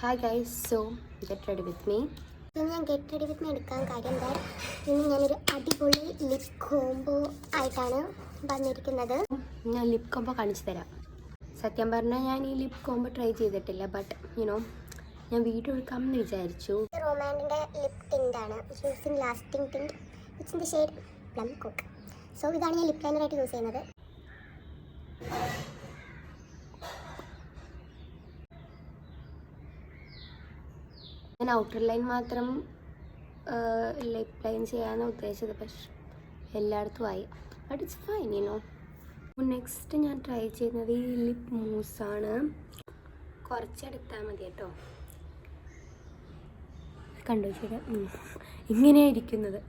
Hi guys, so get ready with me. ഞാൻ get ready with me എടുക്കാൻ കാര്യം എന്താ, ഇന്ന് ഞാനൊരു അടിപൊളി ലിപ് കോംബോ ആയിട്ടാണ് വന്നിരിക്കുന്നത്. ഞാൻ ലിപ് കോംബോ കാണിച്ചു തരാം. സത്യം പറഞ്ഞാൽ ഞാൻ ഈ ലിപ് കോംബോ ട്രൈ ചെയ്തിട്ടില്ല, ബട്ട് ഞാൻ വീഡിയോ എടുക്കാമെന്ന് വിചാരിച്ചു. റൊമാൻറ്റിൻ്റെ ലിപ് ടിൻ്റാണ് using lasting tint which in the shade plum coke. So ഇതാണ് ഞാൻ ലിപ് ലൈനറായിട്ട് യൂസ് ചെയ്യുന്നത്. ഞാൻ ഔട്ടർ ലൈൻ മാത്രം ലിപ് ലൈൻ ചെയ്യാനാണ് ഉദ്ദേശിച്ചത്, പക്ഷെ എല്ലായിടത്തും ആയി. But it's fine. നെക്സ്റ്റ് ഞാൻ ട്രൈ ചെയ്യുന്നത് ഈ ലിപ് മൂസാണ്. കുറച്ചെടുത്താൽ മതി കേട്ടോ. കണ്ടു ശരി, ഇങ്ങനെയാണ് ഇരിക്കുന്നത്.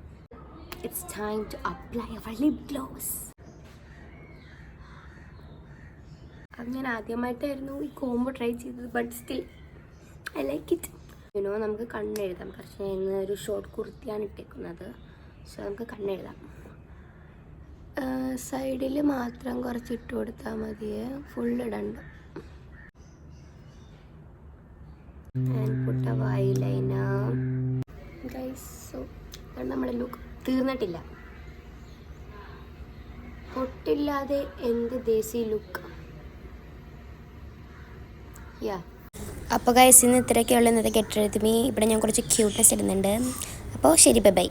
It's time to apply our lip gloss. അത് ഞാൻ ആദ്യമായിട്ടായിരുന്നു ഈ കോംബോ ട്രൈ ചെയ്തത്, but still I like it. നമുക്ക് കണ്ണെഴുതാം. പക്ഷേ ഇന്ന് ഒരു ഷോർട്ട് കുർത്തിയാണ് ഇട്ടേക്കുന്നത്, സോ നമുക്ക് കണ്ണെഴുതാം. സൈഡിൽ മാത്രം കുറച്ച് ഇട്ട് കൊടുത്താൽ മതിയേ, ഫുൾ ഇടണ്ട. And put a eyeliner guys. So അതാണ് നമ്മുടെ ലുക്ക്. തീർന്നിട്ടില്ല. പൊട്ടില്ലാതെ എന്ത് ദേശീയ ലുക്ക്. അപ്പോൾ ഗൈസ്, ഇന്ന് ഇത്രയൊക്കെയുള്ള ഇന്നത്തെ ഗെറ്റ് റെഡി വിത്ത് മീ. ഇവിടെ ഞാൻ കുറച്ച് ക്യൂട്ട്നെസ് ഇടുന്നുണ്ട്. അപ്പോൾ ശരി, ബൈ ബൈ.